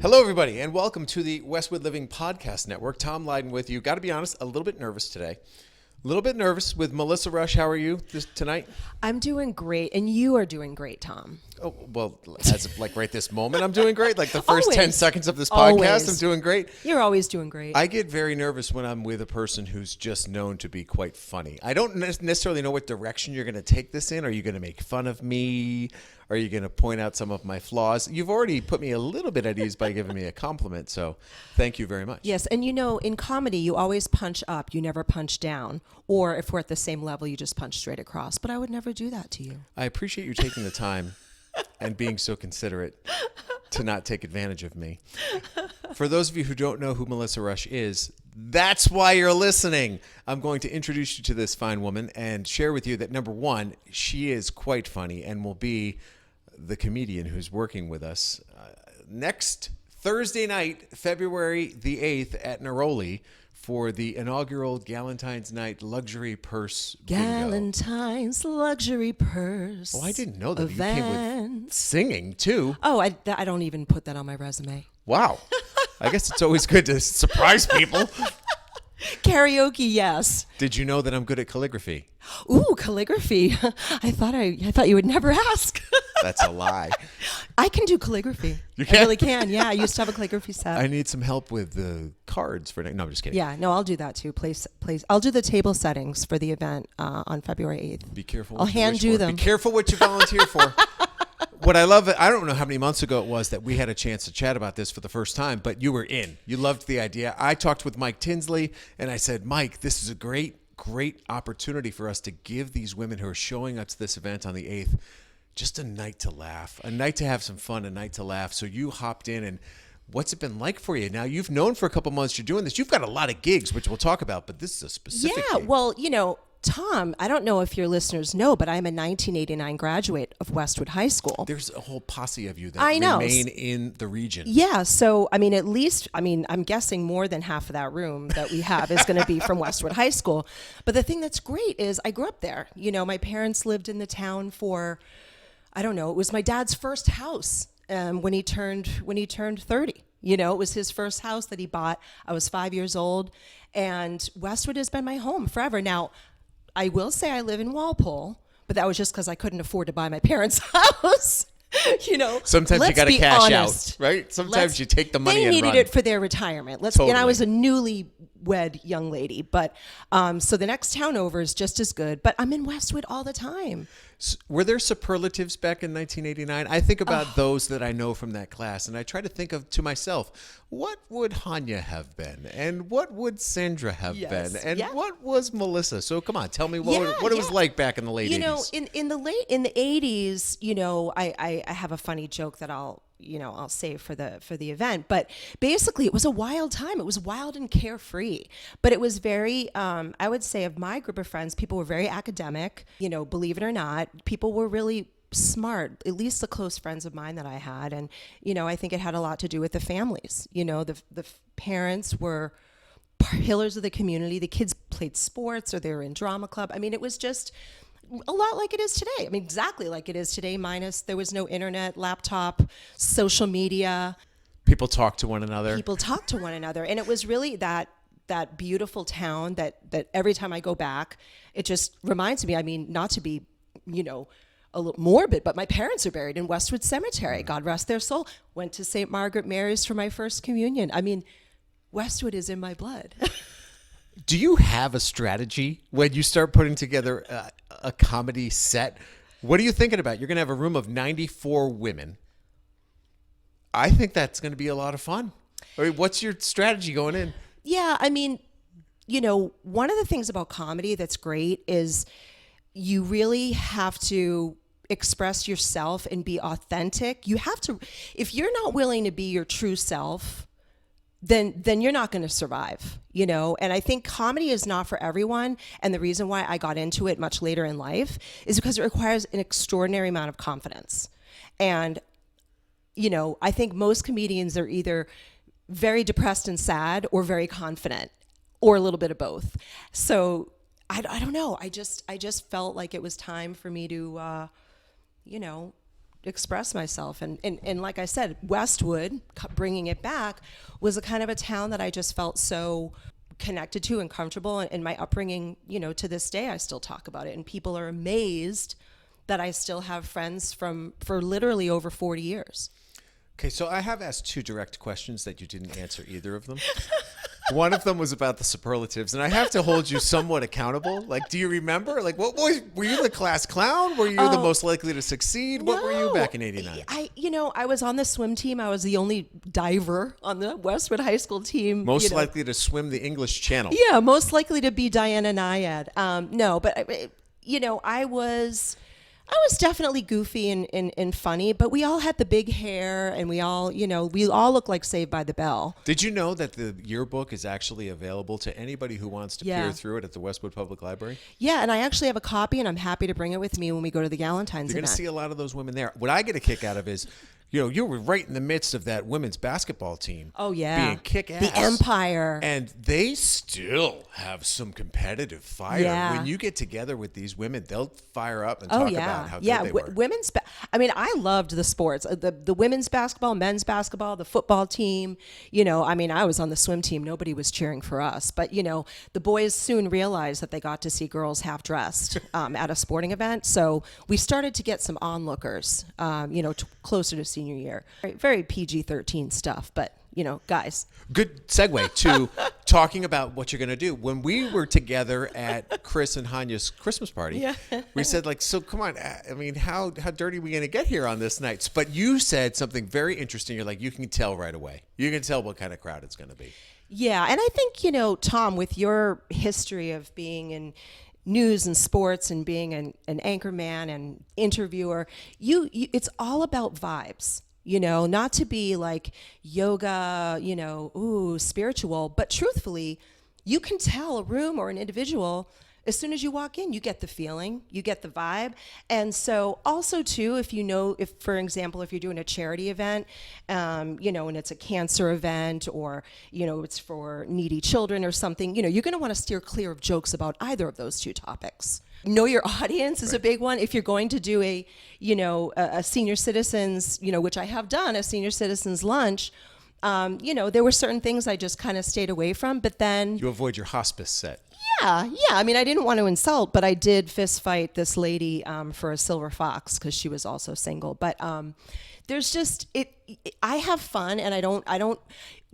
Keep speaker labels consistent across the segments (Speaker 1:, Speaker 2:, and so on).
Speaker 1: Hello, everybody, and welcome to the Westwood Living Podcast Network. Tom Leyden with you. Got to be honest, a little bit nervous today. A little bit nervous with Melissa Rush. How are you tonight?
Speaker 2: I'm doing great, and you are doing great, Tom.
Speaker 1: Oh, well, as of like right this moment, I'm doing great. Like the first
Speaker 2: Always.
Speaker 1: 10 seconds of this podcast,
Speaker 2: Always.
Speaker 1: I'm doing great.
Speaker 2: You're always doing great.
Speaker 1: I get very nervous when I'm with a person who's just known to be quite funny. I don't necessarily know what direction you're going to take this in. Are you going to make fun of me? Are you going to point out some of my flaws? You've already put me a little bit at ease by giving me a compliment, so thank you very much.
Speaker 2: Yes, and you know, in comedy, you always punch up. You never punch down. Or if we're at the same level, you just punch straight across. But I would never do that to you.
Speaker 1: I appreciate you taking the time and being so considerate to not take advantage of me. For those of you who don't know who Melissa Rush is, that's why you're listening. I'm going to introduce you to this fine woman and share with you that, number one, she is quite funny and will be the comedian who's working with us next Thursday night, February the 8th at Neroli for the inaugural Galentine's Night Luxury Purse Bingo.
Speaker 2: Galentine's Luxury Purse.
Speaker 1: Oh, I didn't know that.
Speaker 2: Event.
Speaker 1: You came with singing, too.
Speaker 2: Oh, I don't even put that on my resume.
Speaker 1: Wow. I guess it's always good to surprise people.
Speaker 2: Karaoke, yes.
Speaker 1: Did you know that I'm good at calligraphy?
Speaker 2: Ooh, calligraphy. I thought you would never ask.
Speaker 1: That's a lie.
Speaker 2: I can do calligraphy.
Speaker 1: You can?
Speaker 2: I really can. Yeah, I used to have a calligraphy set.
Speaker 1: I need some help with the cards for... No, I'm just kidding.
Speaker 2: Yeah, no, I'll do that too. Place. I'll do the table settings for the event on February 8th.
Speaker 1: Be careful.
Speaker 2: I'll hand do them.
Speaker 1: Be careful what you volunteer for. What I love, I don't know how many months ago it was that we had a chance to chat about this for the first time, but you were in. You loved the idea. I talked with Mike Tinsley, and I said, Mike, this is a great opportunity for us to give these women who are showing up to this event on the 8th just a night to laugh, a night to have some fun, a night to laugh. So you hopped in, and what's it been like for you? Now, you've known for a couple months you're doing this. You've got a lot of gigs, which we'll talk about, but this is a specific gig.
Speaker 2: Well, you know, Tom, I don't know if your listeners know, but I'm a 1989 graduate of Westwood High School.
Speaker 1: There's a whole posse of you that remain in the region.
Speaker 2: Yeah. So, I'm guessing more than half of that room that we have is going to be from Westwood High School. But the thing that's great is I grew up there. You know, my parents lived in the town for, I don't know, it was my dad's first house when he turned 30. You know, it was his first house that he bought. I was 5 years old, and Westwood has been my home forever. Now, I will say I live in Walpole, but that was just because I couldn't afford to buy my parents' house. You know,
Speaker 1: sometimes you got to cash out, right? Sometimes you take the money and run.
Speaker 2: They needed it for their retirement.
Speaker 1: Totally.
Speaker 2: And I was a newlywed young lady, but so the next town over is just as good. But I'm in Westwood all the time.
Speaker 1: Were there superlatives back in 1989? I think about those that I know from that class, and I try to think of to myself, what would Hanya have been, and what would Sandra have been, and what was Melissa? So come on, tell me what it was like back in the late 80s.
Speaker 2: You know, in the 80s, you know, I have a funny joke that I'll save for the event. But basically, it was a wild time. It was wild and carefree. But it was very, I would say, of my group of friends, people were very academic. You know, believe it or not, people were really smart, at least the close friends of mine that I had. And, you know, I think it had a lot to do with the families. You know, the parents were pillars of the community. The kids played sports or they were in drama club. I mean, it was just a lot like it is today. I mean, exactly like it is today, minus there was no internet, laptop, social media.
Speaker 1: People talk to one another.
Speaker 2: And it was really that beautiful town that every time I go back, it just reminds me, I mean, not to be, you know, a little morbid, but my parents are buried in Westwood Cemetery. God rest their soul. Went to St. Margaret Mary's for my first communion. I mean, Westwood is in my blood.
Speaker 1: Do you have a strategy when you start putting together a comedy set? What are you thinking about? You're going to have a room of 94 women. I think that's going to be a lot of fun. I mean, what's your strategy going in?
Speaker 2: Yeah, I mean, you know, one of the things about comedy that's great is you really have to express yourself and be authentic. You have to, if you're not willing to be your true self, then you're not going to survive, you know? And I think comedy is not for everyone. And the reason why I got into it much later in life is because it requires an extraordinary amount of confidence. And, you know, I think most comedians are either very depressed and sad or very confident or a little bit of both. So I don't know. I just felt like it was time for me to, you know, express myself. And like I said, Westwood, bringing it back, was a kind of a town that I just felt so connected to and comfortable. And my upbringing, to this day, I still talk about it. And people are amazed that I still have friends for literally over 40 years.
Speaker 1: Okay, so I have asked 2 direct questions that you didn't answer either of them. One of them was about the superlatives, and I have to hold you somewhat accountable. Like, do you remember? Like, were you the class clown? Were you the most likely to succeed? What were you back in '89?
Speaker 2: I was on the swim team. I was the only diver on the Westwood High School team.
Speaker 1: Most likely to swim the English Channel.
Speaker 2: Yeah, most likely to be Diana Nyad. No, but I was definitely goofy and funny, but we all had the big hair, and we all looked like Saved by the Bell.
Speaker 1: Did you know that the yearbook is actually available to anybody who wants to peer through it at the Westwood Public Library?
Speaker 2: Yeah, and I actually have a copy, and I'm happy to bring it with me when we go to the Galentines event.
Speaker 1: You're going to see a lot of those women there. What I get a kick out of is, you were right in the midst of that women's basketball team.
Speaker 2: Oh, yeah.
Speaker 1: Being kick-ass.
Speaker 2: The Empire.
Speaker 1: And they still have some competitive fire.
Speaker 2: Yeah.
Speaker 1: When you get together with these women, they'll fire up and talk about how good they were.
Speaker 2: I loved the sports. The women's basketball, men's basketball, the football team. I was on the swim team. Nobody was cheering for us. But, the boys soon realized that they got to see girls half-dressed at a sporting event. So we started to get some onlookers, closer to senior year. Very PG-13 stuff, but guys.
Speaker 1: Good segue to talking about what you're going to do. When we were together at Chris and Hanya's Christmas party, we said, so come on. I mean, how dirty are we going to get here on this night? But you said something very interesting. You're like, you can tell right away. You can tell what kind of crowd it's going to be. Yeah,
Speaker 2: and I think, Tom, with your history of being in news and sports and being an anchor man and interviewer, it's all about vibes. Not to be like yoga, spiritual, but truthfully, you can tell a room or an individual as soon as you walk in. You get the feeling, you get the vibe. And so also too, if for example, if you're doing a charity event, and it's a cancer event, or, it's for needy children or something, you're going to want to steer clear of jokes about either of those 2 topics. Know your audience is a big one. If you're going to do a senior citizens, which I have done, a senior citizens lunch, there were certain things I just kind of stayed away from, but then
Speaker 1: you avoid your hospice set.
Speaker 2: Yeah. I mean, I didn't want to insult, but I did fist fight this lady for a silver fox because she was also single. But there's just I have fun, and I don't.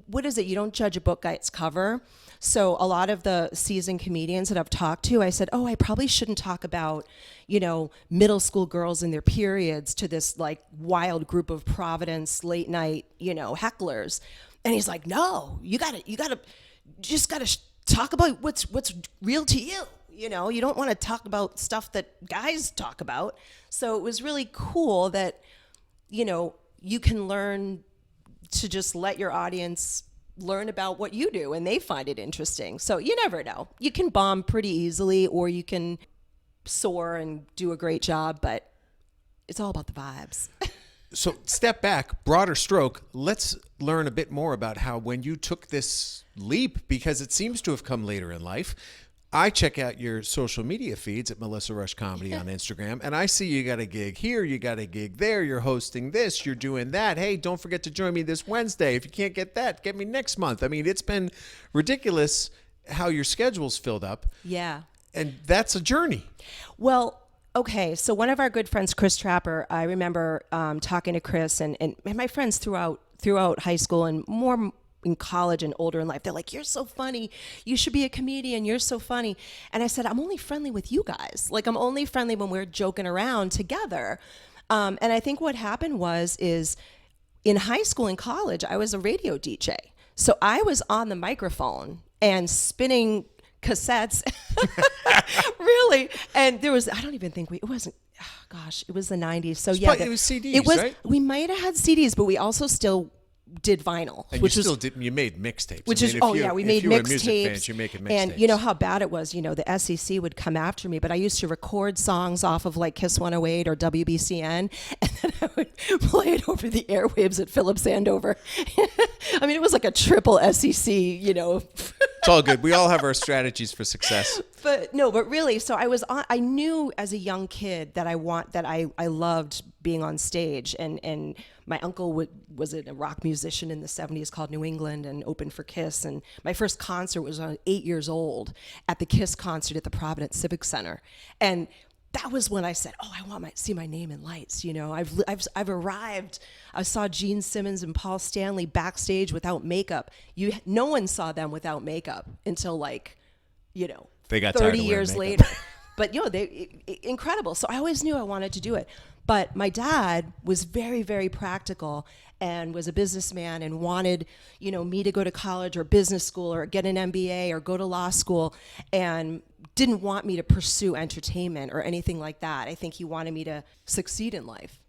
Speaker 2: What is it? You don't judge a book by its cover. So a lot of the seasoned comedians that I've talked to, I said, I probably shouldn't talk about, middle school girls and their periods to this like wild group of Providence late night, hecklers. And he's like, no, you gotta talk about what's real to you. You don't want to talk about stuff that guys talk about. So it was really cool that, you can learn to just let your audience learn about what you do, and they find it interesting. So you never know. You can bomb pretty easily, or you can soar and do a great job, but it's all about the vibes.
Speaker 1: So step back, broader stroke. Let's learn a bit more about how when you took this leap, because it seems to have come later in life. I check out your social media feeds at Melissa Rush Comedy on Instagram, and I see you got a gig here, you got a gig there, you're hosting this, you're doing that. Hey, don't forget to join me this Wednesday. If you can't get that, get me next month. I mean, it's been ridiculous how your schedule's filled up. Yeah. And that's a journey.
Speaker 2: Well, okay, so one of our good friends, Chris Trapper, I remember talking to Chris and my friends throughout high school and more in college and older in life. They're like, you're so funny. You should be a comedian. You're so funny. And I said, I'm only friendly with you guys. Like, I'm only friendly when we're joking around together. And I think what happened is in high school and college, I was a radio DJ. So I was on the microphone and spinning cassettes. Really. And there was, I don't even think it wasn't, it was the 90s. So yeah.
Speaker 1: It was CDs, right?
Speaker 2: We might have had CDs, but we also still did vinyl,
Speaker 1: and you made mixtapes,
Speaker 2: we made mixtapes.
Speaker 1: You're making mixtapes,
Speaker 2: and you know how bad it was. The SEC would come after me, but I used to record songs off of like Kiss 108 or WBCN, and then I would play it over the airwaves at Phillips Andover. I mean, it was like a triple SEC,
Speaker 1: It's all good. We all have our strategies for success.
Speaker 2: But no, but really, so I knew as a young kid that I loved being on stage, and my uncle was a rock musician in the 70s called New England and opened for Kiss. And my first concert was when I was 8 years old at the Kiss concert at the Providence Civic Center. And that was when I said, "Oh, I want to see my name in lights." I've arrived. I saw Gene Simmons and Paul Stanley backstage without makeup. No one saw them without makeup until
Speaker 1: They got
Speaker 2: 30
Speaker 1: tired of wearing
Speaker 2: years
Speaker 1: makeup.
Speaker 2: later. But incredible. So I always knew I wanted to do it. But my dad was very, very practical and was a businessman and wanted, me to go to college or business school or get an MBA or go to law school, and didn't want me to pursue entertainment or anything like that. I think he wanted me to succeed in life.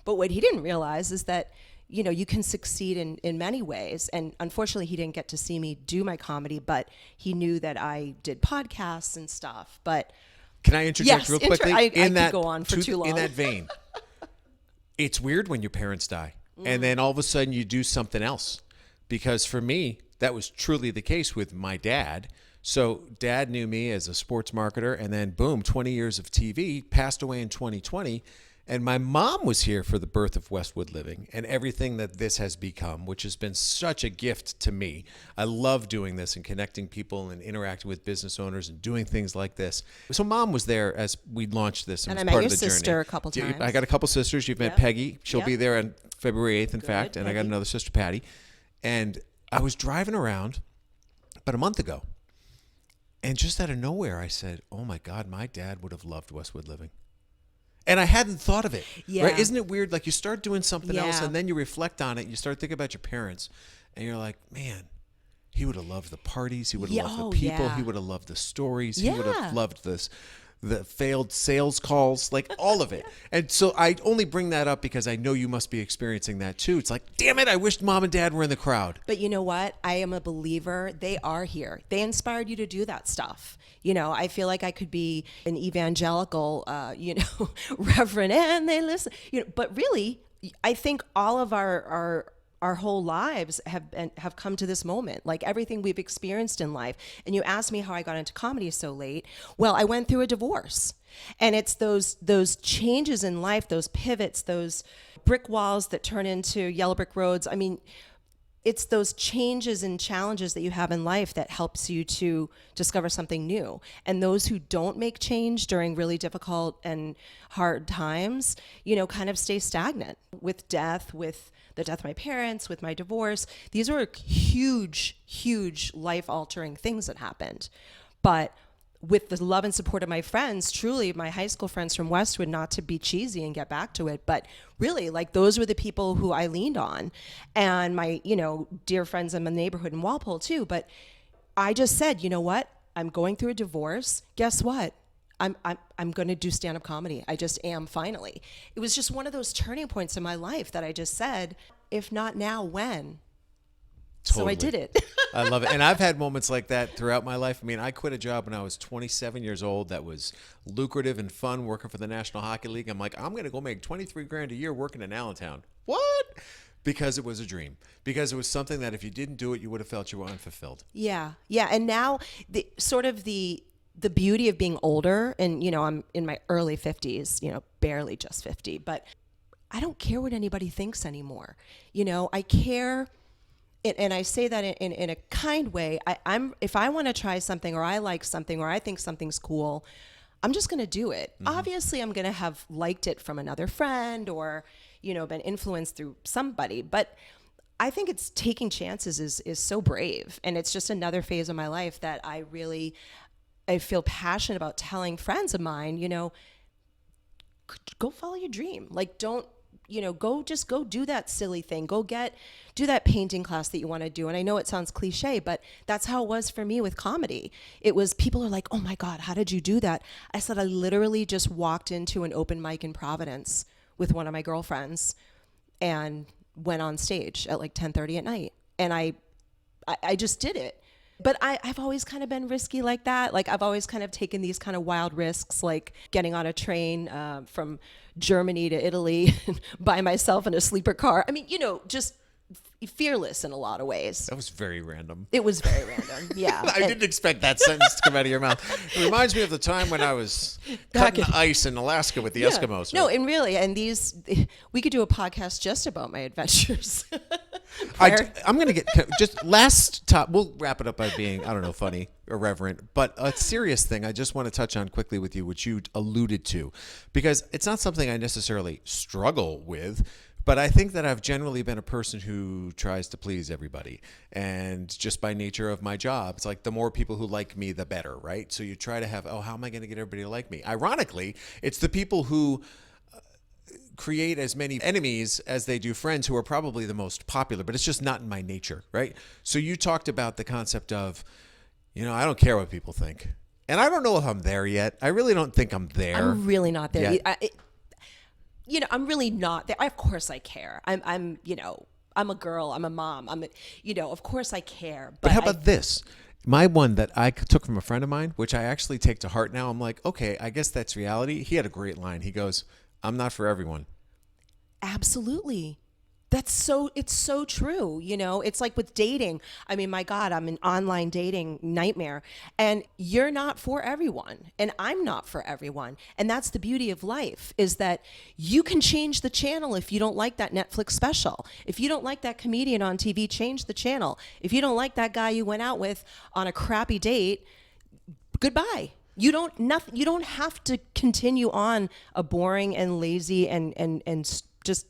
Speaker 2: But what he didn't realize is that, you can succeed in many ways. And unfortunately, he didn't get to see me do my comedy, but he knew that I did podcasts and stuff. But
Speaker 1: can I interject
Speaker 2: yes,
Speaker 1: real quickly?
Speaker 2: I could go on for too long.
Speaker 1: In that vein, it's weird when your parents die, and then all of a sudden you do something else. Because for me, that was truly the case with my dad. So dad knew me as a sports marketer, and then boom, 20 years of TV, passed away in 2020. And my mom was here for the birth of Westwood Living and everything that this has become, which has been such a gift to me. I love doing this and connecting people and interacting with business owners and doing things like this. So mom was there as we launched this and
Speaker 2: I
Speaker 1: was
Speaker 2: met
Speaker 1: part
Speaker 2: your
Speaker 1: of the
Speaker 2: sister
Speaker 1: journey.
Speaker 2: a couple times.
Speaker 1: I got a couple sisters. You've met
Speaker 2: Yep.
Speaker 1: Peggy. She'll
Speaker 2: Yep.
Speaker 1: be there on February 8th, in
Speaker 2: Good,
Speaker 1: fact. And I got
Speaker 2: Peggy.
Speaker 1: another sister, Patty. And I was driving around about a month ago. And just out of nowhere, I said, "Oh my God, my dad would have loved Westwood Living." And I hadn't thought of it.
Speaker 2: Yeah.
Speaker 1: Right? Isn't it weird? Like you start doing something else
Speaker 2: Yeah.
Speaker 1: and then you reflect on it. And you start thinking about your parents and you're like, man, he would have loved the parties. He would have
Speaker 2: Yeah,
Speaker 1: loved
Speaker 2: oh,
Speaker 1: the people.
Speaker 2: yeah.
Speaker 1: He would have loved the stories. He would
Speaker 2: Yeah.
Speaker 1: have loved the failed sales calls, like all of it. And so I only bring that up because I know you must be experiencing that too. It's like, damn it, I wished mom and dad were in the crowd.
Speaker 2: But you know what? I am a believer. They are here. They inspired you to do that stuff. I feel like I could be an evangelical, reverend, and they listen. But really, I think all of our whole lives have come to this moment, like everything we've experienced in life. And you asked me how I got into comedy so late. Well, I went through a divorce, and it's those changes in life, those pivots, those brick walls that turn into yellow brick roads. I mean, it's those changes and challenges that you have in life that helps you to discover something new. And those who don't make change during really difficult and hard times, kind of stay stagnant with death, with the death of my parents, with my divorce. These were huge, huge life-altering things that happened. But with the love and support of my friends, truly my high school friends from Westwood, not to be cheesy and get back to it, but really, like, those were the people who I leaned on, and my, dear friends in my neighborhood in Walpole too. But I just said, you know what? I'm going through a divorce. Guess what? I'm going to do stand-up comedy. I just am, finally. It was just one of those turning points in my life that I just said, if not now, when?
Speaker 1: Totally.
Speaker 2: So I did it.
Speaker 1: I love it. And I've had moments like that throughout my life. I mean, I quit a job when I was 27 years old that was lucrative and fun, working for the National Hockey League. I'm like, I'm going to go make 23 grand a year working in Allentown. What? Because it was a dream. Because it was something that if you didn't do it, you would have felt you were unfulfilled.
Speaker 2: Yeah. And now the beauty of being older, and I'm in my early 50s, barely just 50, but I don't care what anybody thinks anymore. I care. And I say that in a kind way. If I want to try something, or I like something, or I think something's cool, I'm just going to do it. Mm-hmm. Obviously, I'm going to have liked it from another friend, or been influenced through somebody. But I think it's taking chances is so brave, and it's just another phase of my life that I feel passionate about telling friends of mine. Go follow your dream. Like, don't. Go do that silly thing. Do that painting class that you want to do. And I know it sounds cliche, but that's how it was for me with comedy. It was, people are like, "Oh my God, how did you do that?" I said, I literally just walked into an open mic in Providence with one of my girlfriends and went on stage at like 10:30 at night. And I just did it. But I've always kind of been risky like that. Like, I've always kind of taken these kind of wild risks, like getting on a train from Germany to Italy by myself in a sleeper car. I mean, just fearless in a lot of ways.
Speaker 1: That was very random.
Speaker 2: It was very random. Yeah.
Speaker 1: I didn't expect that sentence to come out of your mouth. It reminds me of the time when I was cutting ice in Alaska with the Eskimos.
Speaker 2: No, and really, and we could do a podcast just about my adventures.
Speaker 1: I'm going to get just last top. We'll wrap it up by being, I don't know, funny, irreverent, but a serious thing I just want to touch on quickly with you, which you alluded to, because it's not something I necessarily struggle with. But I think that I've generally been a person who tries to please everybody. And just by nature of my job, it's like the more people who like me, the better, right? So you try to have, how am I going to get everybody to like me? Ironically, it's the people who create as many enemies as they do friends who are probably the most popular, but it's just not in my nature, right? So you talked about the concept of, I don't care what people think. And I don't know if I'm there yet. I really don't think I'm there.
Speaker 2: I'm really not there yet. I'm really not there. Of course I care. I'm a girl. I'm a mom. Of course I care.
Speaker 1: But how about this? My one that I took from a friend of mine, which I actually take to heart now. I'm like, okay, I guess that's reality. He had a great line. He goes, I'm not for everyone.
Speaker 2: Absolutely. It's so true. It's like with dating. I mean, my God, I'm an online dating nightmare, and you're not for everyone, and I'm not for everyone. And that's the beauty of life, is that you can change the channel if you don't like that Netflix special. If you don't like that comedian on TV, change the channel. If you don't like that guy you went out with on a crappy date, goodbye. You don't have to continue on a boring and lazy and just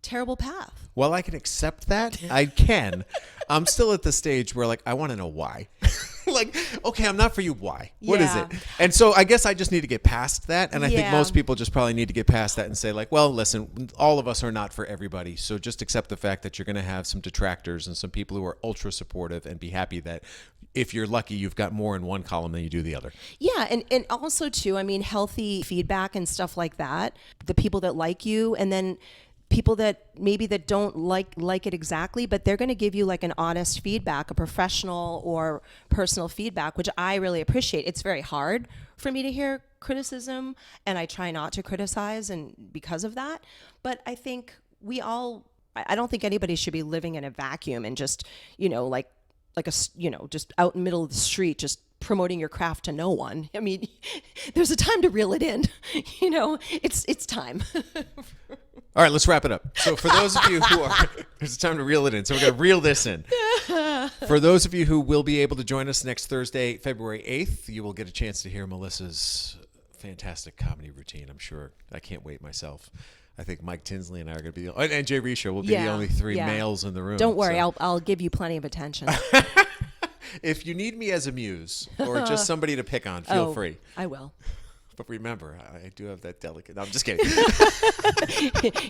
Speaker 2: terrible path.
Speaker 1: Well, I can accept that. I can. I'm still at the stage where I want to know why. Okay, I'm not for you. Why? What is it? And so I guess I just need to get past that. And I think most people just probably need to get past that and say well, listen, all of us are not for everybody. So just accept the fact that you're going to have some detractors and some people who are ultra supportive, and be happy that if you're lucky, you've got more in one column than you do the other.
Speaker 2: Yeah. And also too, healthy feedback and stuff like that, the people that like you, and then people that maybe that don't like it exactly, but they're going to give you an honest feedback, a professional or personal feedback, which I really appreciate. It's very hard for me to hear criticism, and I try not to criticize, and because of that. But I think I don't think anybody should be living in a vacuum and just, just out in the middle of the street, just promoting your craft to no one. There's a time to reel it in. It's time.
Speaker 1: All right, let's wrap it up. So for those of you who are, there's a time to reel it in. So we're going to reel this in. For those of you who will be able to join us next Thursday, February 8th, you will get a chance to hear Melissa's fantastic comedy routine, I'm sure. I can't wait myself. I think Mike Tinsley and I are going to be, and Jay Risha will be the only three males in the room.
Speaker 2: Don't worry, I'll give you plenty of attention.
Speaker 1: If you need me as a muse or just somebody to pick on, feel free.
Speaker 2: I will.
Speaker 1: But remember, I do have that delicate... No, I'm just kidding.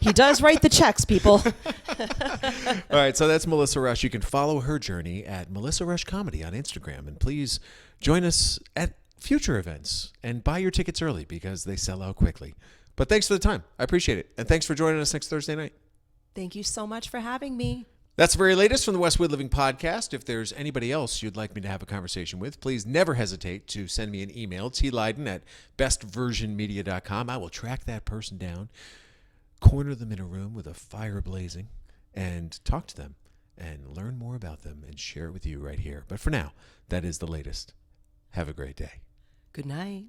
Speaker 2: He does write the checks, people.
Speaker 1: All right, so that's Melissa Rush. You can follow her journey at Melissa Rush Comedy on Instagram. And please join us at future events and buy your tickets early because they sell out quickly. But thanks for the time. I appreciate it. And thanks for joining us next Thursday night.
Speaker 2: Thank you so much for having me.
Speaker 1: That's the very latest from the Westwood Living Podcast. If there's anybody else you'd like me to have a conversation with, please never hesitate to send me an email, tleiden@bestversionmedia.com. I will track that person down, corner them in a room with a fire blazing, and talk to them and learn more about them and share it with you right here. But for now, that is the latest. Have a great day.
Speaker 2: Good night.